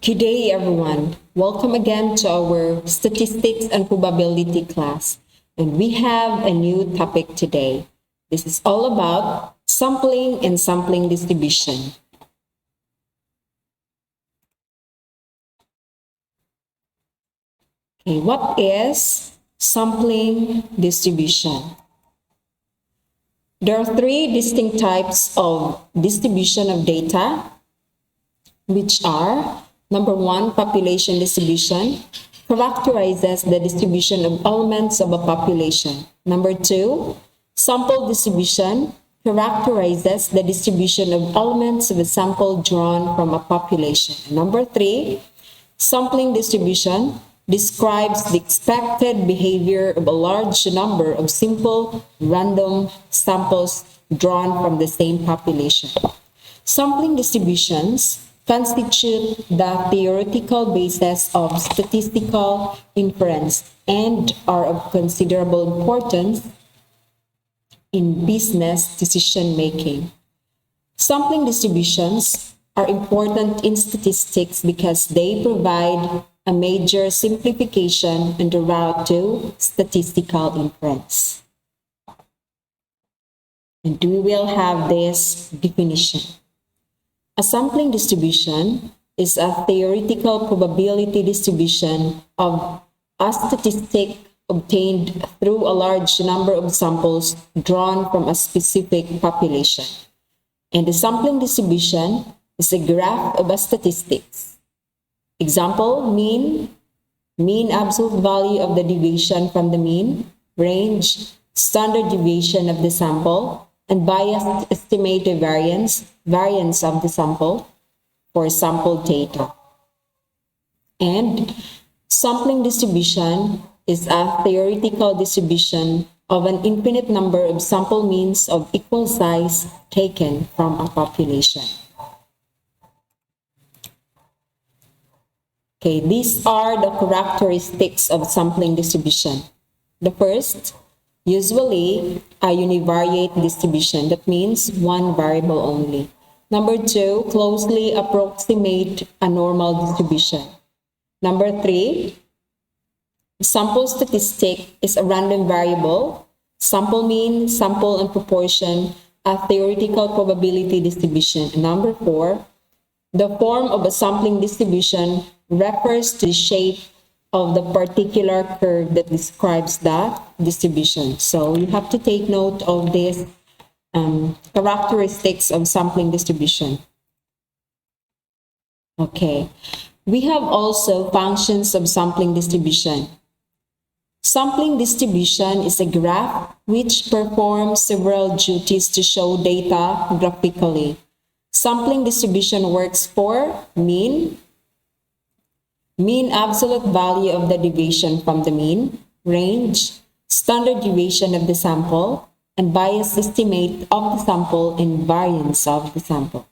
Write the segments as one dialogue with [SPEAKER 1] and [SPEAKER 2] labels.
[SPEAKER 1] Good day, everyone. Welcome again to our Statistics and Probability class. And we have a new topic today. This is all about sampling and sampling distribution. Okay, what is sampling distribution? There are three distinct types of distribution of data, which are: number one, population distribution characterizes the distribution of elements of a population. Number two, sample distribution characterizes the distribution of elements of a sample drawn from a population. And number three, sampling distribution describes the expected behavior of a large number of simple random samples drawn from the same population. Sampling distributions constitute the theoretical basis of statistical inference and are of considerable importance in business decision-making. Sampling distributions are important in statistics because they provide a major simplification on the route to statistical inference. And we will have this definition. A sampling distribution is a theoretical probability distribution of a statistic obtained through a large number of samples drawn from a specific population. And the sampling distribution is a graph of a statistics. Example, mean absolute value of the deviation from the mean, range, standard deviation of the sample, and biased estimated variance of the sample for sample data. And sampling distribution is a theoretical distribution of an infinite number of sample means of equal size taken from a population. Okay, these are the characteristics of sampling distribution. The first, usually a univariate distribution. That means one variable only. Number two, closely approximate a normal distribution. Number three, sample statistic is a random variable. Sample mean, sample and proportion, a theoretical probability distribution. And number four, the form of a sampling distribution refers to the shape of the particular curve that describes the distribution. So you have to take note of these characteristics of sampling distribution. Okay, we have also functions of sampling distribution. Sampling distribution is a graph which performs several duties to show data graphically. Sampling distribution works for mean absolute value of the deviation from the mean, range, standard deviation of the sample, and bias estimate of the sample and variance of the sample.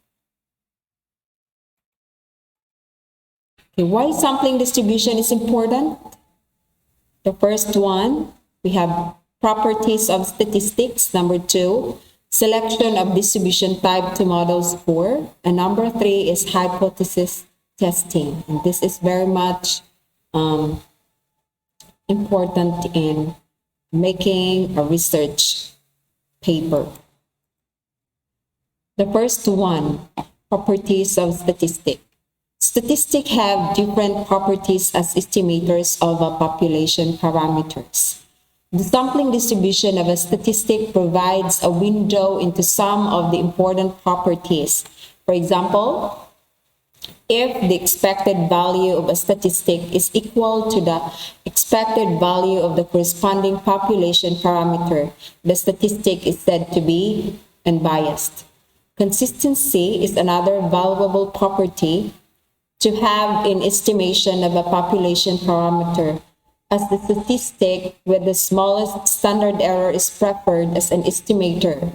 [SPEAKER 1] Okay, why sampling distribution is important? The first one, we have properties of statistics. Number two, selection of distribution type to model score. And number three is hypothesis testing. And this is very much important in making a research paper. The first one, properties of statistics. Statistics have different properties as estimators of a population parameters. The sampling distribution of a statistic provides a window into some of the important properties. For example, if the expected value of a statistic is equal to the expected value of the corresponding population parameter, the statistic is said to be unbiased. Consistency is another valuable property to have in estimation of a population parameter, as the statistic with the smallest standard error is preferred as an estimator.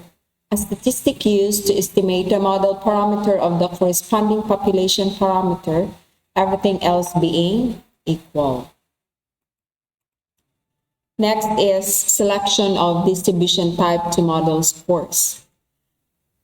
[SPEAKER 1] A statistic used to estimate a model parameter of the corresponding population parameter, everything else being equal. Next is selection of distribution type to model scores.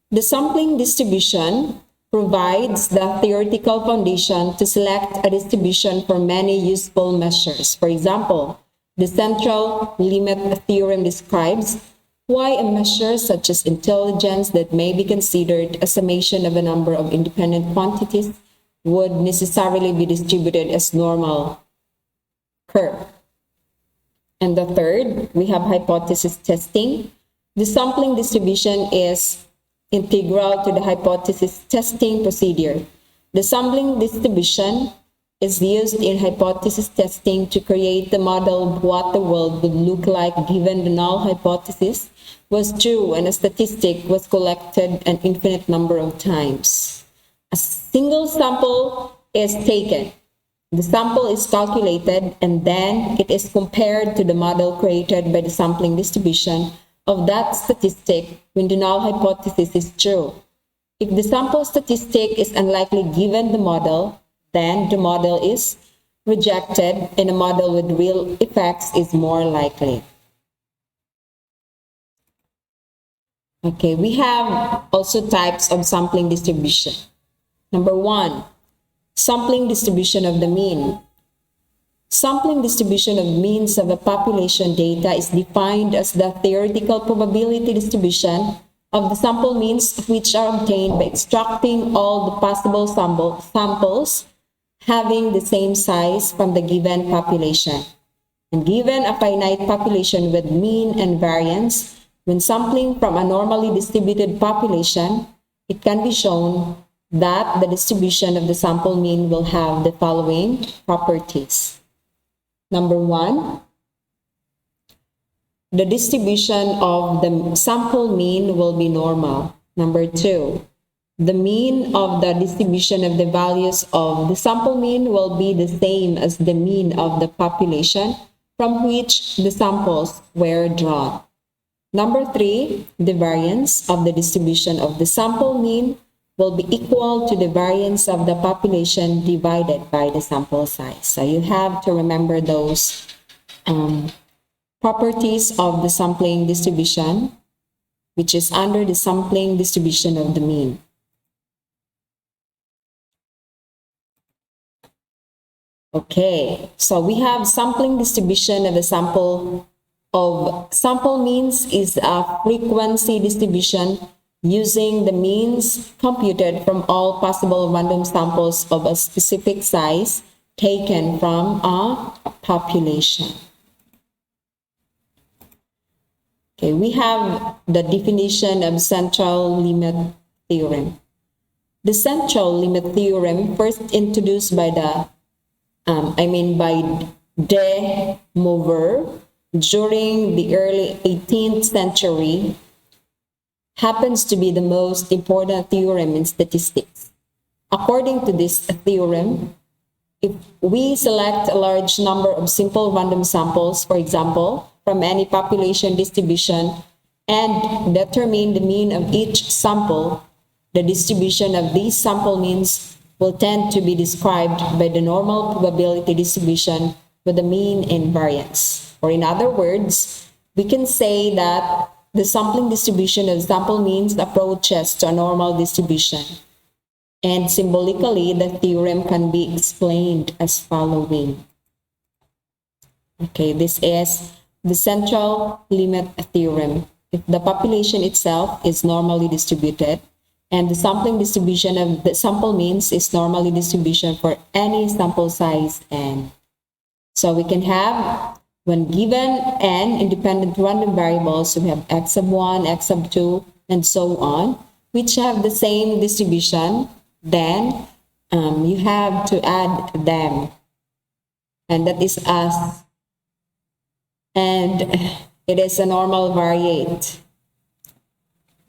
[SPEAKER 1] The sampling distribution provides the theoretical foundation to select a distribution for many useful measures. For example, the central limit theorem describes why a measure such as intelligence that may be considered a summation of a number of independent quantities would necessarily be distributed as normal curve. And the third, we have hypothesis testing. The sampling distribution is integral to the hypothesis testing procedure. The sampling distribution is used in hypothesis testing to create the model of what the world would look like given the null hypothesis was true and a statistic was collected an infinite number of times. A single sample is taken. The sample is calculated and then it is compared to the model created by the sampling distribution of that statistic when the null hypothesis is true. If the sample statistic is unlikely given the model, then the model is rejected and a model with real effects is more likely. Okay, we have also types of sampling distribution. Number 1, sampling distribution of the mean. Sampling distribution of means of a population data is defined as the theoretical probability distribution of the sample means which are obtained by extracting all the possible samples having the same size from the given population. And given a finite population with mean and variance, when sampling from a normally distributed population, it can be shown that the distribution of the sample mean will have the following properties. Number 1, the distribution of the sample mean will be normal. Number 2, the mean of the distribution of the values of the sample mean will be the same as the mean of the population from which the samples were drawn. Number 3, the variance of the distribution of the sample mean will be equal to the variance of the population divided by the sample size. So you have to remember those properties of the sampling distribution, which is under the sampling distribution of the mean. Okay, so we have sampling distribution of the sample means is a frequency distribution using the means computed from all possible random samples of a specific size taken from a population. Okay, we have the definition of central limit theorem. The central limit theorem, first introduced by De Moivre during the early 18th century, happens to be the most important theorem in statistics. According to this theorem, if we select a large number of simple random samples, for example, from any population distribution, and determine the mean of each sample, the distribution of these sample means will tend to be described by the normal probability distribution with the mean and variance. Or in other words, we can say that the sampling distribution of sample means approaches to a normal distribution. And symbolically, the theorem can be explained as following. Okay, this is the central limit theorem. If the population itself is normally distributed, and the sampling distribution of the sample means is normally distribution for any sample size n. So we can have, when given n independent random variables, we have x sub 1, x sub 2, and so on, which have the same distribution, then you have to add them. And that is us. And it is a normal variate.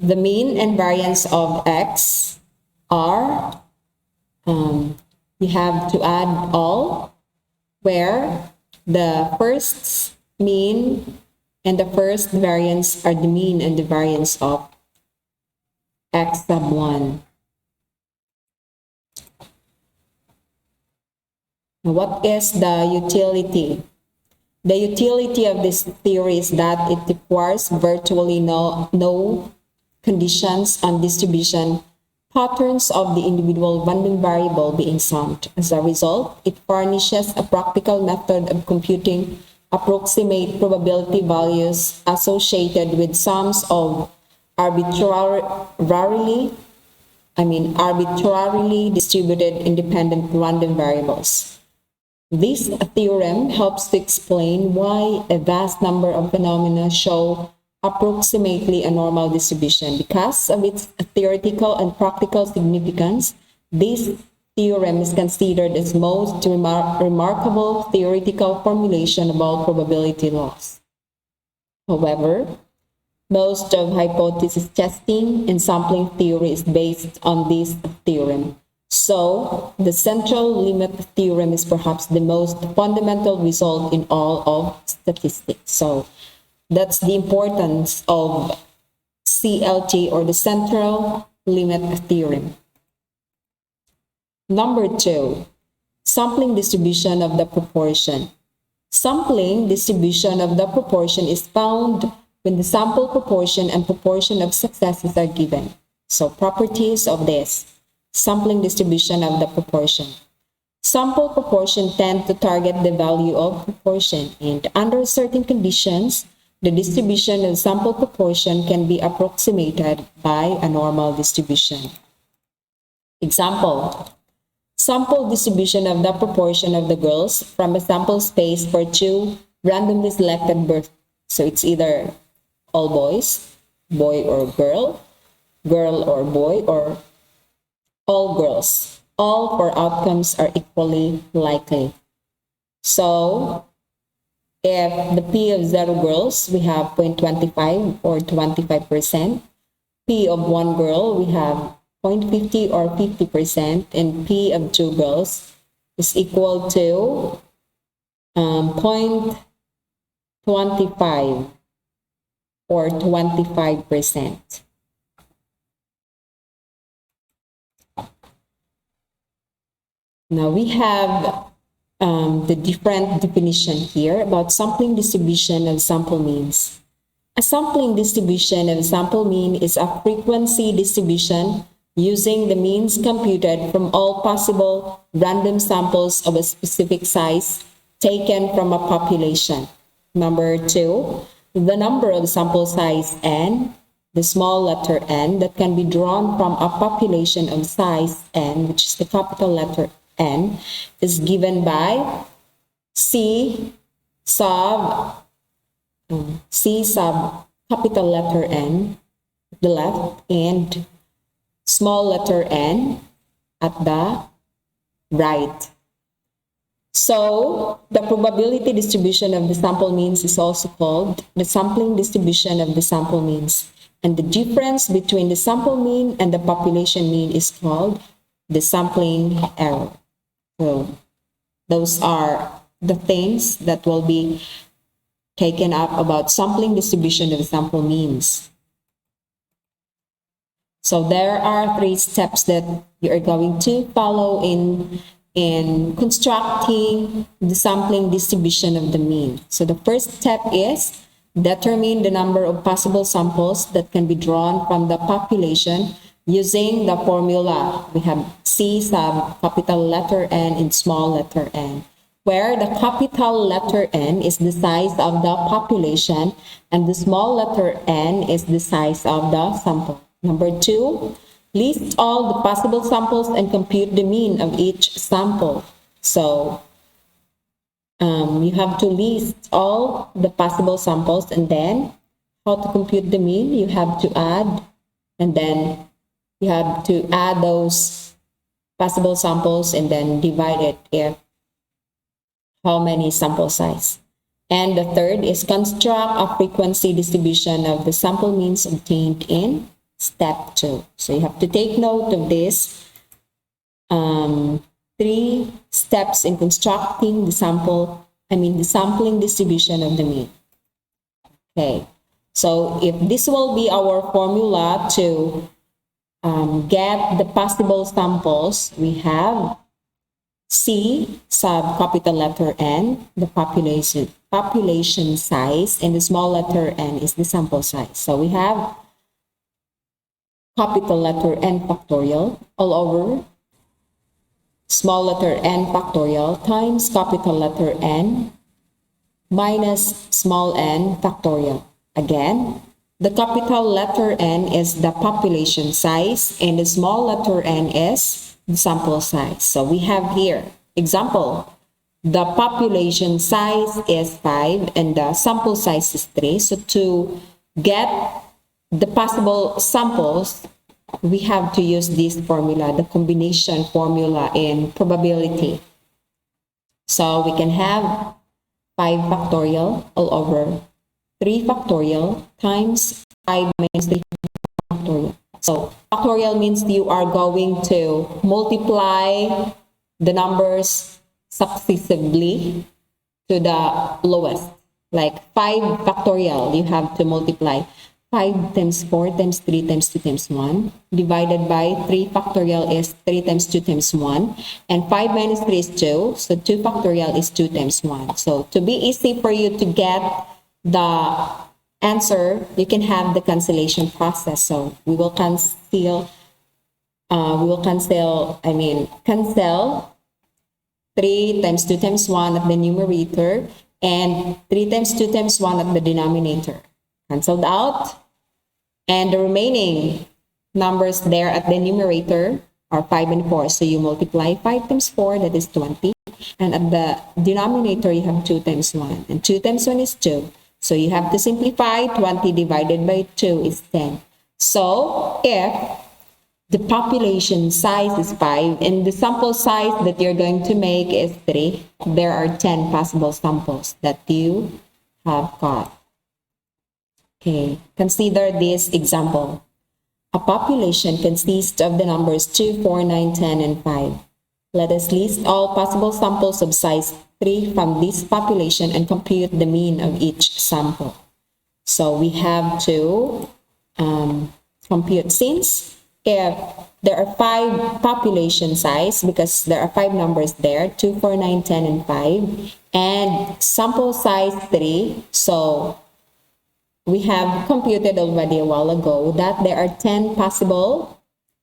[SPEAKER 1] The mean and variance of x are, you have to add all, where the first mean and the first variance are the mean and the variance of x sub 1. Now, what is the utility? The utility of this theory is that it requires virtually no conditions on distribution patterns of the individual random variable being summed. As a result, it furnishes a practical method of computing approximate probability values associated with sums of arbitrarily distributed independent random variables. This theorem helps to explain why a vast number of phenomena show approximately a normal distribution. Because of its theoretical and practical significance, this theorem is considered as most remarkable theoretical formulation about probability laws. However, most of hypothesis testing and sampling theory is based on this theorem. So, the central limit theorem is perhaps the most fundamental result in all of statistics. So, that's the importance of CLT, or the central limit theorem. Number 2, sampling distribution of the proportion. Sampling distribution of the proportion is found when the sample proportion and proportion of successes are given. So, properties of this sampling distribution of the proportion. Sample proportion tend to target the value of proportion, and under certain conditions, the distribution of sample proportion can be approximated by a normal distribution. Example, sample distribution of the proportion of the girls from a sample space for 2 randomly selected births. So it's either all boys, boy or girl, girl or boy, or all girls. All 4 outcomes are equally likely. So, if the P of 0 girls, we have 0.25 or 25%. P of 1 girl, we have 0.50 or 50%. And P of 2 girls is equal to 0.25 or 25%. Now we have the different definition here about sampling distribution of sample means. A sampling distribution of sample mean is a frequency distribution using the means computed from all possible random samples of a specific size taken from a population. Number 2, the number of sample size n, the small letter n, that can be drawn from a population of size n, which is the capital letter N, is given by C sub capital letter N at the left and small letter n at the right. So, the probability distribution of the sample means is also called the sampling distribution of the sample means. And the difference between the sample mean and the population mean is called the sampling error. So, those are the things that will be taken up about sampling distribution of sample means. So, there are 3 steps that you are going to follow in constructing the sampling distribution of the mean. So, the first step is determine the number of possible samples that can be drawn from the population using the formula. We have C sub capital letter N and small letter n, where the capital letter N is the size of the population and the small letter n is the size of the sample. Number 2, list all the possible samples and compute the mean of each sample. So, you have to list all the possible samples, and then how to compute the mean, you have to add, and then you have to add those possible samples and then divide it if how many sample size. And the third is construct a frequency distribution of the sample means obtained in step 2. So you have to take note of this 3 steps in constructing the sampling distribution of the mean. Okay, so if this will be our formula to get the possible samples, we have C sub capital letter N, the population size, and the small letter n is the sample size. So we have capital letter N factorial all over small letter n factorial times capital letter N minus small n factorial. Again, the capital letter N is the population size and the small letter n is the sample size. So we have here, example, the population size is 5 and the sample size is 3. So to get the possible samples, we have to use this formula, the combination formula in probability. So we can have 5 factorial all over 3 factorial times 5 minus 3 factorial. So factorial means you are going to multiply the numbers successively to the lowest. Like 5 factorial, you have to multiply 5 times 4 times 3 times 2 times 1 divided by 3 factorial is 3 times 2 times 1 and 5 minus 3 is 2, so 2 factorial is 2 times 1. So to be easy for you to get the answer, you can have the cancellation process. So we will cancel 3 times 2 times 1 at the numerator and 3 times 2 times 1 at the denominator. Cancelled out. And the remaining numbers there at the numerator are 5 and 4. So you multiply 5 times 4, that is 20. And at the denominator, you have 2 times 1. And 2 times 1 is 2. So you have to simplify. 20 divided by 2 is 10. So if the population size is 5 and the sample size that you're going to make is 3, there are 10 possible samples that you have got. Okay, consider this example. A population consists of the numbers 2, 4, 9, 10, and 5. Let us list all possible samples of size 3 from this population and compute the mean of each sample. So we have to compute, since if there are 5 population size, because there are 5 numbers there, 2, 4, 9, 10, and 5, and sample size 3, so we have computed already a while ago that there are 10 possible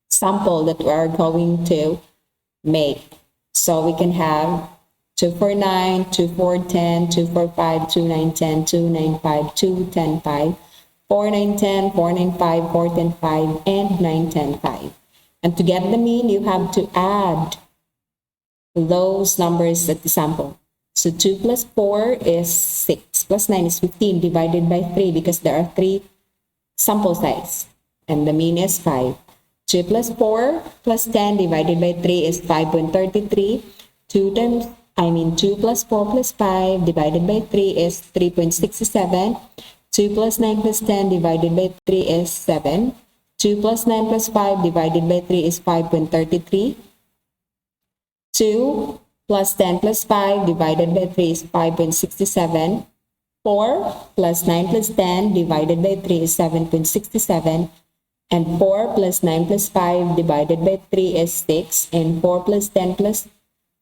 [SPEAKER 1] samples that we are going to make. So we can have 2, 4, 9, 2, 4, 10, 2, 4, 5, 2, 9, 10, 2, 9, 5, 2, 10, 5, 4, 9, 10, 4, 9, 5, 4, 10, 5, and 9, 10, 5. And to get the mean, you have to add those numbers at the sample. So 2 plus 4 is 6, plus 9 is 15 divided by 3 because there are 3 sample size and the mean is 5. 2 plus 4 plus 10 divided by 3 is 5.33. 2 plus 4 plus 5 divided by 3 is 3.67. 2 plus 9 plus 10 divided by 3 is 7. 2 plus 9 plus 5 divided by 3 is 5.33. 2 plus 10 plus 5 divided by 3 is 5.67. 4 plus 9 plus 10 divided by 3 is 7.67. And 4 plus 9 plus 5 divided by 3 is 6. And 4 plus 10 plus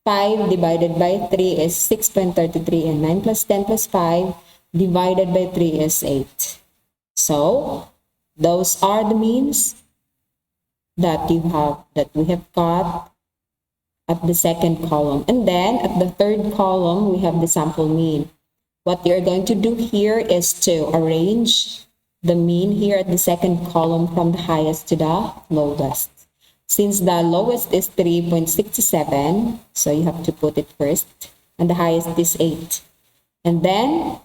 [SPEAKER 1] 5 divided by 3 is 6.33. And 9 plus 10 plus 5 divided by 3 is 8. So those are the means that we have got at the second column. And then at the third column, we have the sample mean. What you're going to do here is to arrange the mean here at the second column from the highest to the lowest. Since the lowest is 3.67, so you have to put it first, and the highest is 8. And then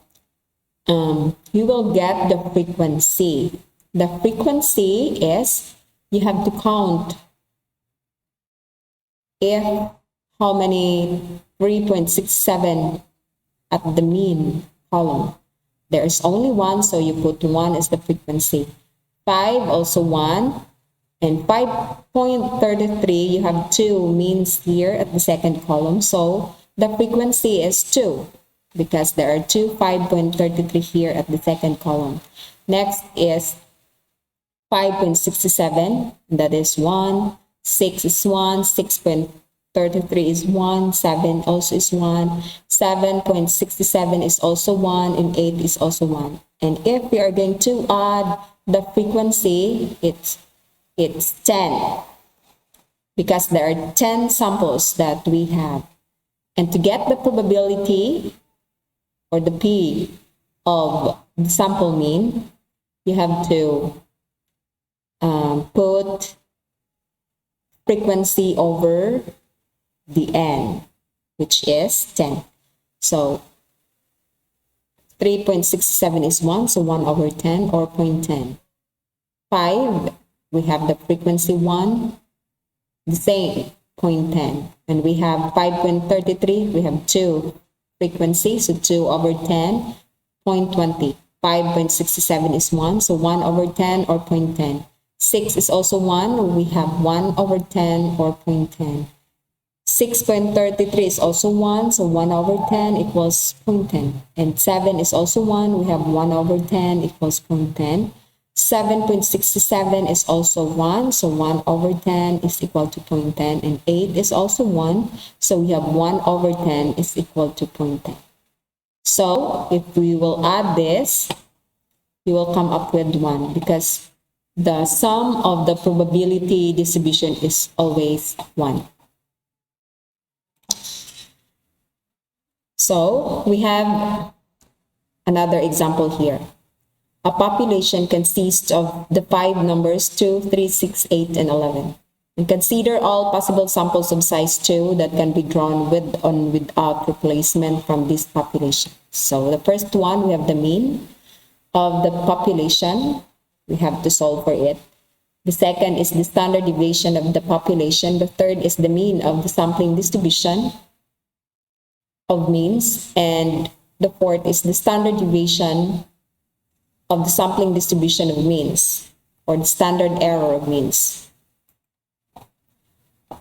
[SPEAKER 1] you will get the frequency. The frequency is, you have to count how many 3.67 at the mean column. There is only 1, so you put 1 as the frequency. 5 also 1. And 5.33, you have 2 means here at the second column. So the frequency is 2 because there are 2 5.33 here at the second column. Next is 5.67, that is 1. 6 is 1, 6.33 is 1, 7 also is 1, 7.67 is also 1, and 8 is also 1. And if we are going to add the frequency, it it's 10, because there are 10 samples that we have. And to get the probability or the P of the sample mean, you have to put frequency over the N, which is 10. So 3.67 is 1, so 1 over 10 or 0.10. 5, we have the frequency 1, the same, 0.10. And we have 5.33, we have 2 frequency, so 2 over 10, 0.20. 5.67 is 1, so 1 over 10 or 0.10. 6 is also 1, we have 1 over 10 or 0.10. 6.33 is also 1, so 1 over 10 equals 0.10. And 7 is also 1, we have 1 over 10 equals 0.10. 7.67 is also 1, so 1 over 10 is equal to 0.10. And 8 is also 1, so we have 1 over 10 is equal to 0.10. So if we will add this, we will come up with 1, because the sum of the probability distribution is always 1. So we have another example here. A population consists of the 5 numbers 2, 3, 6, 8, and 11. And consider all possible samples of size 2 that can be drawn with or without replacement from this population. So the first one, we have the mean of the population. We have to solve for it. The second is the standard deviation of the population. The third is the mean of the sampling distribution of means. And the fourth is the standard deviation of the sampling distribution of means, or the standard error of means.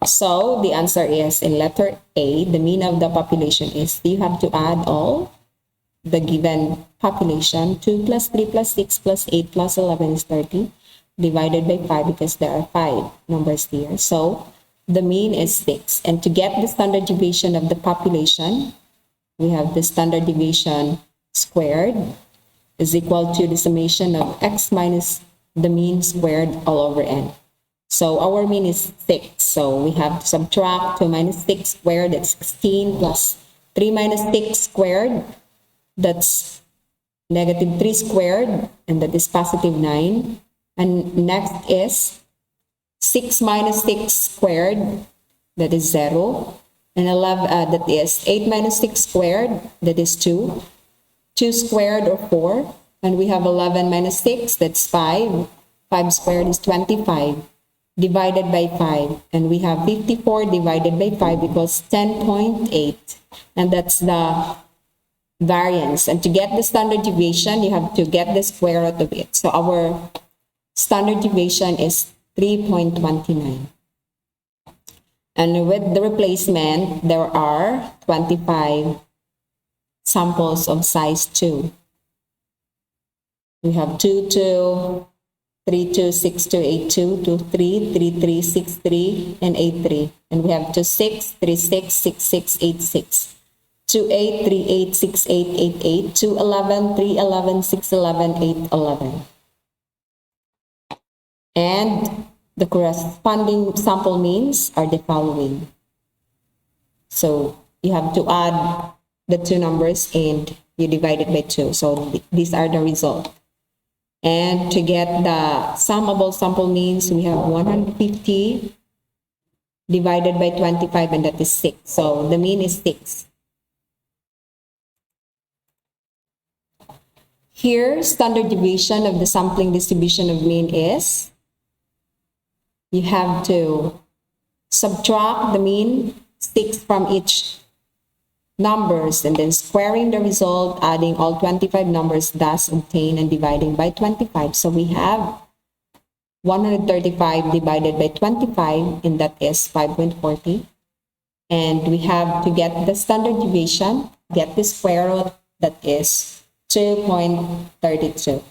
[SPEAKER 1] So the answer is in letter A, the mean of the population is, you have to add all the given population. 2 plus 3 plus 6 plus 8 plus 11 is 30, divided by 5, because there are 5 numbers here. So the mean is 6. And to get the standard deviation of the population, we have the standard deviation squared is equal to the summation of x minus the mean squared all over n. So our mean is 6. So we have to subtract 2 minus 6 squared, that's 16, plus 3 minus 6 squared, that's negative 3 squared, and that is positive 9. And next is 6 minus 6 squared, that is 0. And 11, that is 8 minus 6 squared, that is 2. 2 squared or 4. And we have 11 minus 6, that's 5. 5 squared is 25, divided by 5. And we have 54 divided by 5 equals 10.8. And that's the variance. And to get the standard deviation, you have to get the square root of it. So our standard deviation is 3.29. And with the replacement, there are 25 samples of size 2. We have 2, 2, 3, 2, 6, 2, 8, 2, 2, 3, 3, 3, 6, 3, and 8, 3. And we have 2, 6, 3, 6, 6, 6, 8, 6. 2, 8, 3, 8, 6, 8, 8, 8. 2, 11, 3, 11, 6, 11, 8, 11. And the corresponding sample means are the following. So you have to add the two numbers and you divide it by 2. So these are the result. And to get the summable sample means, we have 150 divided by 25, and that is 6. So the mean is 6. Here, standard deviation of the sampling distribution of mean is, you have to subtract the mean 6 from each numbers, and then squaring the result, adding all 25 numbers thus obtained, and dividing by 25. So we have 135 divided by 25, and that is 5.40. And we have to get the standard deviation, get the square root, that is 2.32.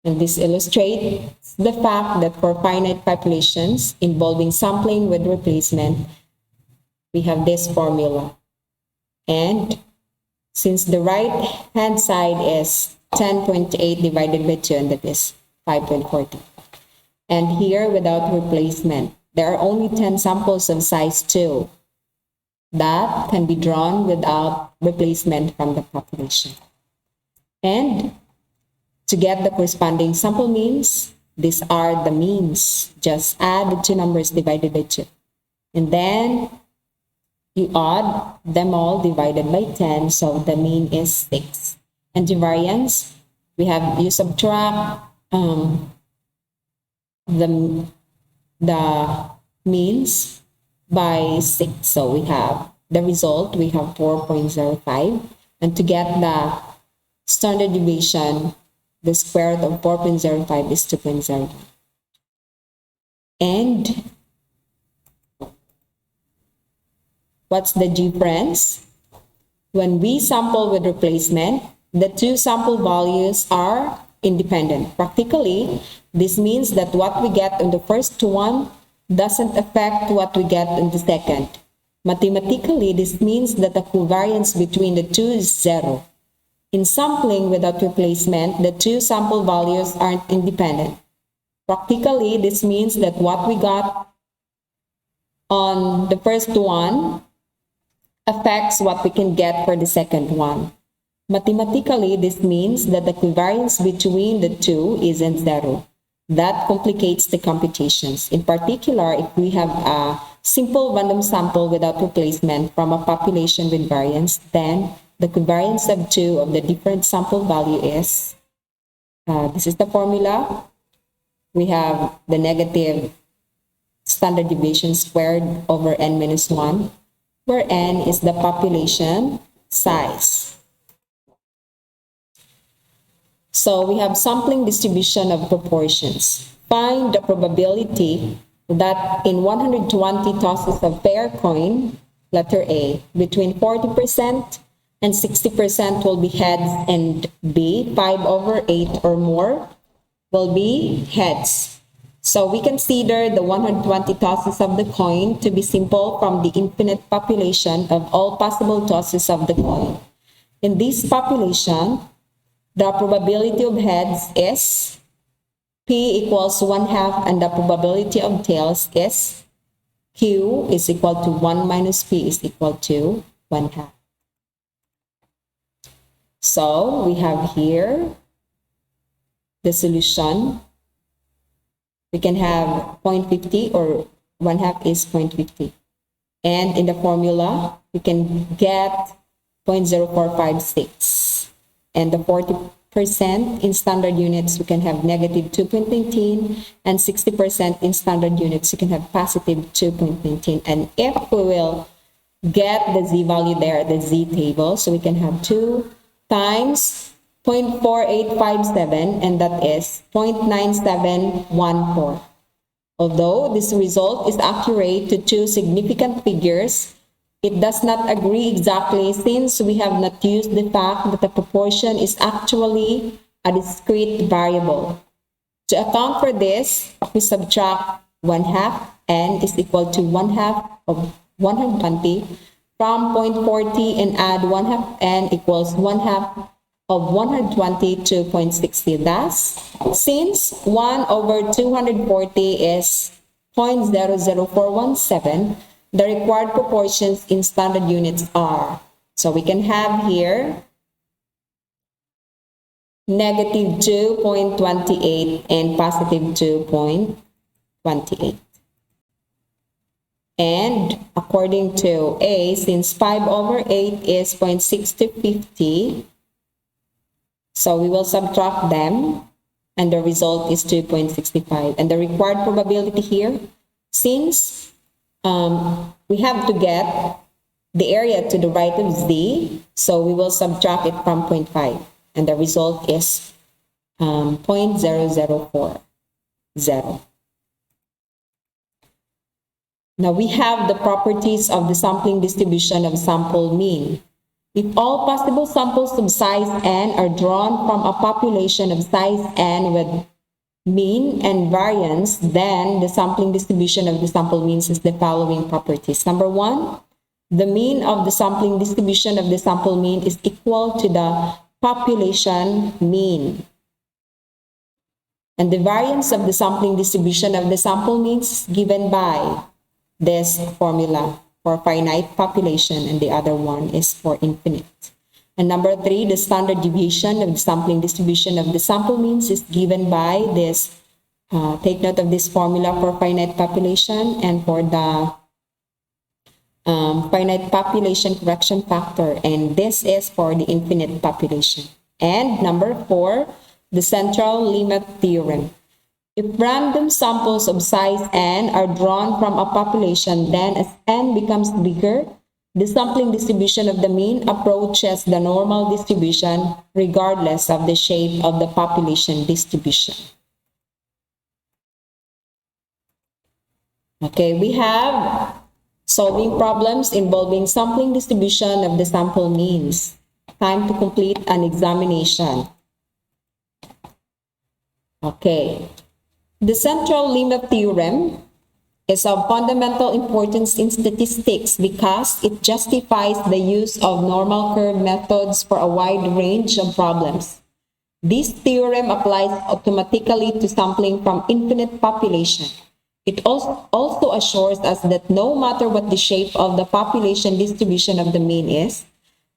[SPEAKER 1] And this illustrates the fact that for finite populations involving sampling with replacement, we have this formula. And since the right hand side is 10.8 divided by 2, and that is 5.40. and here without replacement. There are only 10 samples of size 2 that can be drawn without replacement from the population. And to get the corresponding sample means, these are the means. Just add the two numbers divided by 2. And then you add them all divided by 10, so the mean is 6. And the variance, you subtract the means by 6. So we have the result, we have 4.05. And to get the standard deviation, the square root of 4.05 is 2.01. And what's the difference? When we sample with replacement, the two sample values are independent. Practically, this means that what we get in the first one doesn't affect what we get in the second. Mathematically, this means that the covariance between the two is 0. In sampling without replacement, the two sample values aren't independent. Practically, this means that what we got on the first one affects what we can get for the second one. Mathematically, this means that the covariance between the two isn't 0. That complicates the computations. In particular, if we have a simple random sample without replacement from a population with variance, then the covariance of 2 of the different sample value is, this is the formula. We have the negative standard deviation squared over n minus 1, where n is the population size. So we have sampling distribution of proportions. Find the probability that in 120 tosses of pair coin, letter A, between 40% and 60% will be heads, and B, 5/8 or more, will be heads. So we consider the 120 tosses of the coin to be simple from the infinite population of all possible tosses of the coin. In this population, the probability of heads is P equals 1/2, and the probability of tails is Q is equal to 1 minus P is equal to 1/2. So we have here the solution. We can have 0.50 or 1/2 is 0.50. And in the formula, we can get 0.0456. And the 40% in standard units, we can have negative 2.19, and 60% in standard units, you can have positive 2.19. And if we will get the z value there, the z table, so we can have 2 times 0.4857, and that is 0.9714. Although this result is accurate to two significant figures, it does not agree exactly, since we have not used the fact that the proportion is actually a discrete variable. To account for this, we subtract 1/2, n is equal to 1/2 of 120 from 0.40 and add 1/2 n equals 1/2 of 120 to 0.60. Thus, since 1/240 is 0.00417, the required proportions in standard units are, so we can have here negative 2.28 and positive 2.28. And according to A, since 5/8 is 0.6050, so we will subtract them, and the result is 2.65. And the required probability here, since we have to get the area to the right of z, so we will subtract it from 0.5, and the result is 0.0040. Now we have the properties of the sampling distribution of sample mean. If all possible samples of size n are drawn from a population of size n with mean and variance, then the sampling distribution of the sample means is the following properties. Number 1, the mean of the sampling distribution of the sample mean is equal to the population mean. And the variance of the sampling distribution of the sample means is given by this formula for finite population, and the other one is for infinite. And number 3, the standard deviation of the sampling distribution of the sample means is given by this, take note of this formula for finite population and for the finite population correction factor, and this is for the infinite population. And number 4, the central limit theorem. If random samples of size n are drawn from a population, then as n becomes bigger, the sampling distribution of the mean approaches the normal distribution regardless of the shape of the population distribution. Okay, we have solving problems involving sampling distribution of the sample means. Time to complete an examination. Okay. The central limit theorem is of fundamental importance in statistics because it justifies the use of normal curve methods for a wide range of problems. This theorem applies automatically to sampling from infinite population. It also assures us that no matter what the shape of the population distribution of the mean is,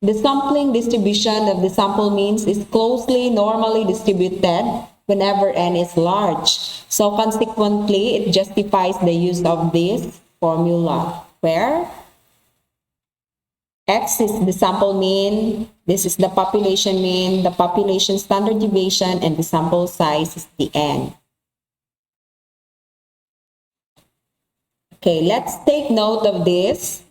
[SPEAKER 1] the sampling distribution of the sample means is closely normally distributed whenever n is large. So consequently, it justifies the use of this formula, where x is the sample mean, this is the population mean, the population standard deviation, and the sample size is the n. Okay, let's take note of this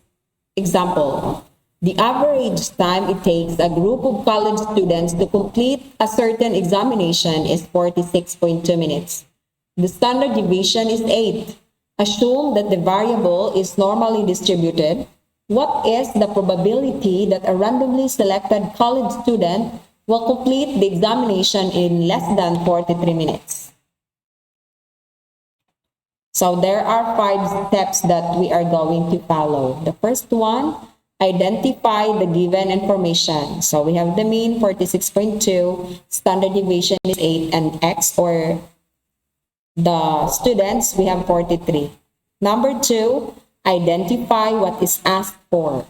[SPEAKER 1] example. The average time it takes a group of college students to complete a certain examination is 46.2 minutes. The standard deviation is 8. Assume that the variable is normally distributed. What is the probability that a randomly selected college student will complete the examination in less than 43 minutes? So there are 5 steps that we are going to follow. The first one, identify the given information. So we have the mean 46.2, standard deviation is 8, and x, or the students, we have 43. Number 2, identify what is asked for.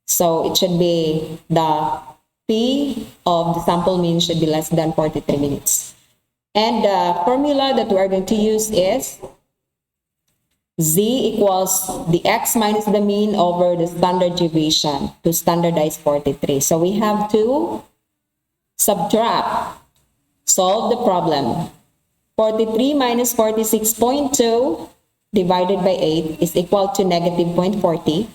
[SPEAKER 1] So it should be the p of the sample mean should be less than 43 minutes. And the formula that we are going to use is z equals the x minus the mean over the standard deviation to standardize 43. So we have to subtract, solve the problem. 43 minus 46.2 divided by 8 is equal to negative 0.40.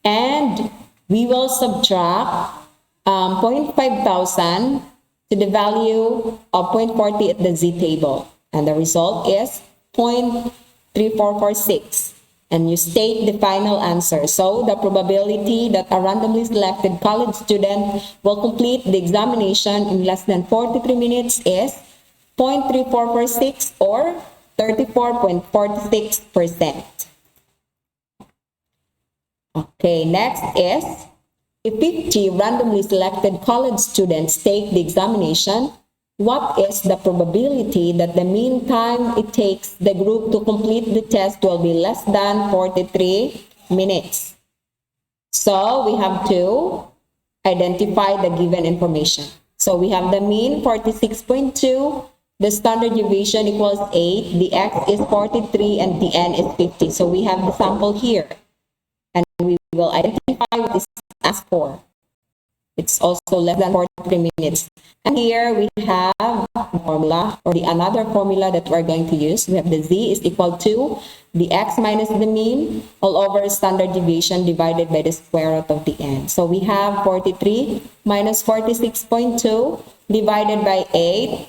[SPEAKER 1] And we will subtract 0.5,000 to the value of 0.40 at the z table. And the result is 0.3446, and you state the final answer. So the probability that a randomly selected college student will complete the examination in less than 43 minutes is 0.3446 or 34.46%. Okay, next is if 50 randomly selected college students take the examination, what is the probability that the mean time it takes the group to complete the test will be less than 43 minutes? So we have to identify the given information. So we have the mean 46.2, the standard deviation equals 8, the x is 43, and the n is 50. So we have the sample here, and we will identify what is asked for. It's also less than 43 minutes. And here we have the formula, or the another formula that we're going to use. We have the z is equal to the x minus the mean all over standard deviation divided by the square root of the n. So we have 43 minus 46.2 divided by 8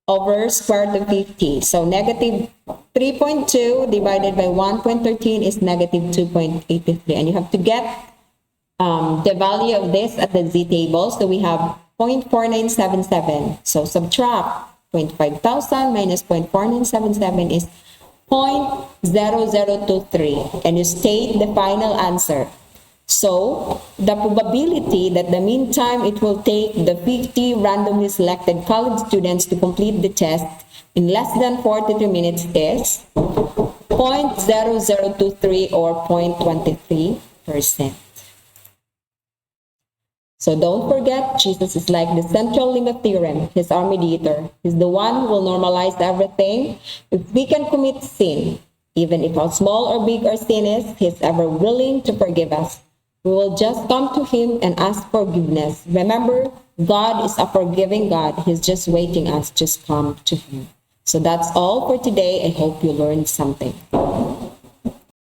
[SPEAKER 1] over square root of 50. So negative 3.2 divided by 1.13 is negative 2.83. And you have to get the value of this at the z table. So we have 0.4977. So subtract 0.5000 minus 0.4977 is 0.0023. And you state the final answer. So, the probability that the mean time it will take the 50 randomly selected college students to complete the test in less than 43 minutes is 0.0023 or 0.23%. So don't forget, Jesus is like the central limit theorem. He's our mediator. He's the one who will normalize everything. If we can commit sin, even if how small or big our sin is, he's ever willing to forgive us. We will just come to him and ask forgiveness. Remember, God is a forgiving God. He's just waiting us. Just come to him. So that's all for today. I hope you learned something.